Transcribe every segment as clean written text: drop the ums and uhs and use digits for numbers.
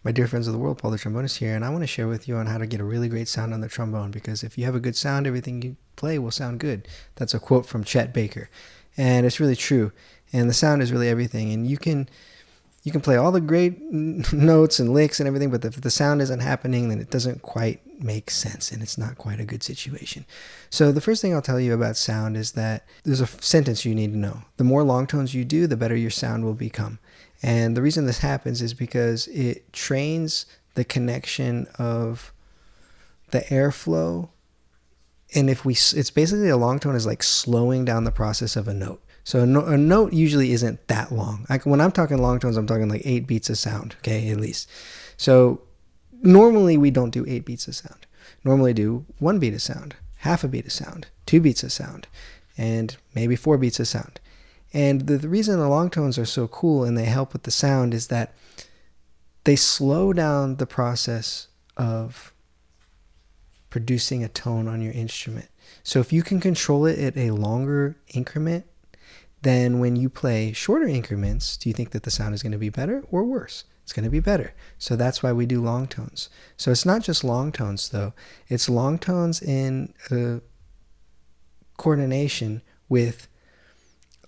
My dear friends of the world, Paul The Trombonist here, and I want to share with you on how to get a really great sound on the trombone, because if you have a good sound, everything you play will sound good. That's a quote from Chet Baker, and it's really true. And the sound is really everything, and you can play all the great notes and licks and everything, but if the sound isn't happening, then it doesn't quite make sense, and it's not quite a good situation. So the first thing I'll tell you about sound is that there's a sentence you need to know. The more long tones you do, the better your sound will become. And the reason this happens is because it trains the connection of the airflow. And it's basically, a long tone is like slowing down the process of a note. So a note usually isn't that long. Like when I'm talking long tones, I'm talking like 8 beats of sound, okay, at least. So normally we don't do 8 beats of sound. Normally do 1 beat of sound, half a beat of sound, 2 beats of sound, and maybe 4 beats of sound. And the reason the long tones are so cool and they help with the sound is that they slow down the process of producing a tone on your instrument. So if you can control it at a longer increment, then when you play shorter increments, do you think that the sound is going to be better or worse? It's going to be better. So that's why we do long tones. So it's not just long tones, though. It's long tones in coordination with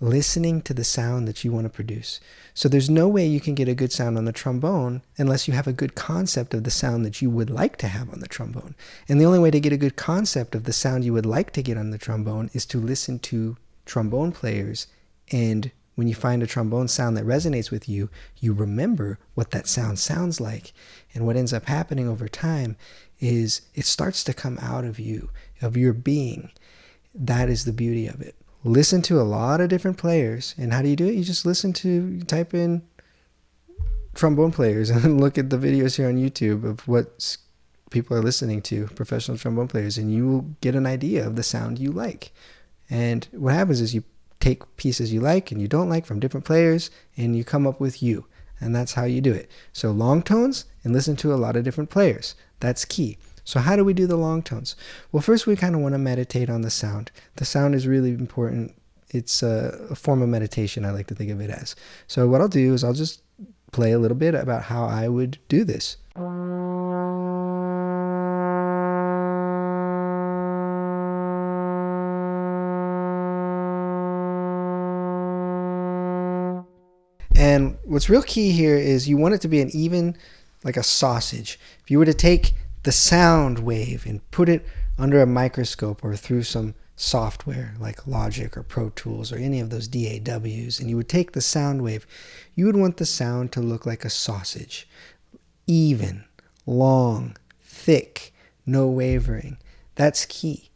listening to the sound that you want to produce. So there's no way you can get a good sound on the trombone unless you have a good concept of the sound that you would like to have on the trombone. And the only way to get a good concept of the sound you would like to get on the trombone is to listen to trombone players. And when you find a trombone sound that resonates with you, you remember what that sound sounds like. And what ends up happening over time is it starts to come out of you, of your being. That is the beauty of it. Listen to a lot of different players. And how do you do it? You just you type in trombone players and look at the videos here on YouTube of what people are listening to, professional trombone players, and you will get an idea of the sound you like. And what happens is you take pieces you like and you don't like from different players, and you come up with you. And that's how you do it. So long tones and listen to a lot of different players. That's key. So how do we do the long tones? Well, first we kind of want to meditate on the sound. The sound is really important. It's a form of meditation, I like to think of it as. So what I'll do is I'll just play a little bit about how I would do this. And what's real key here is you want it to be an even, like a sausage. If you were to take the sound wave and put it under a microscope or through some software like Logic or Pro Tools or any of those DAWs, and you would take the sound wave, you would want the sound to look like a sausage. Even, long, thick, no wavering. That's key.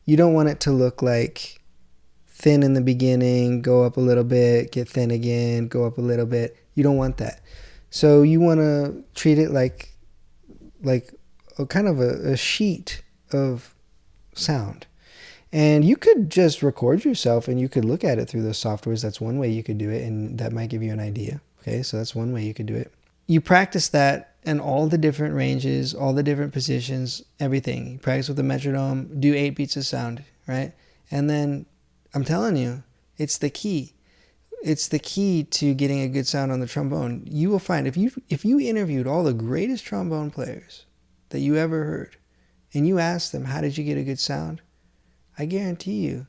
You don't want it to look like thin in the beginning, go up a little bit, get thin again, go up a little bit. You don't want that. So you want to treat it like a kind of a sheet of sound. And you could just record yourself and you could look at it through those softwares. That's one way you could do it, and that might give you an idea. Okay, so that's one way you could do it. You practice that in all the different ranges, all the different positions, everything. You practice with the metronome, do 8 beats of sound, right? And then I'm telling you, it's the key. It's the key to getting a good sound on the trombone. You will find if you interviewed all the greatest trombone players that you ever heard, and you asked them, how did you get a good sound? I guarantee you,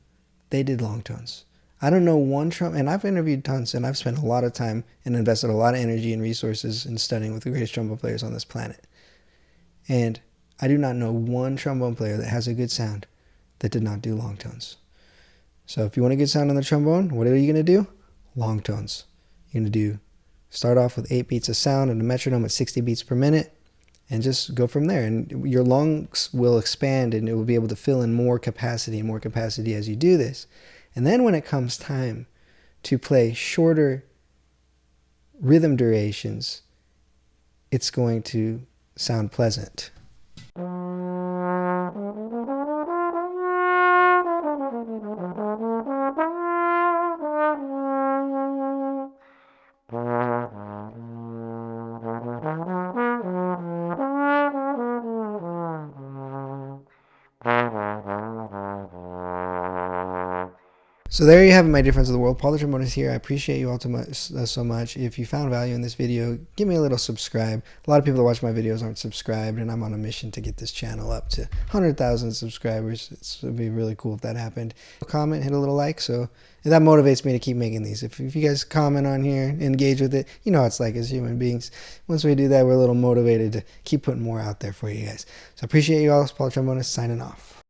they did long tones. I don't know one and I've interviewed tons, and I've spent a lot of time and invested a lot of energy and resources in studying with the greatest trombone players on this planet. And I do not know one trombone player that has a good sound that did not do long tones. So if you want a good sound on the trombone, what are you going to do? Long tones. You're going to start off with 8 beats of sound and a metronome at 60 beats per minute, and just go from there. And your lungs will expand, and it will be able to fill in more capacity and more capacity as you do this. And then when it comes time to play shorter rhythm durations, it's going to sound pleasant. So there you have it, my dear friends of the world. Paul the Trombonist here. I appreciate you all so much. If you found value in this video, give me a little subscribe. A lot of people that watch my videos aren't subscribed, and I'm on a mission to get this channel up to 100,000 subscribers. It would be really cool if that happened. Comment, hit a little like, so that motivates me to keep making these. If you guys comment on here, engage with it, you know what it's like as human beings. Once we do that, we're a little motivated to keep putting more out there for you guys. So I appreciate you all. Paul the Trombonist signing off.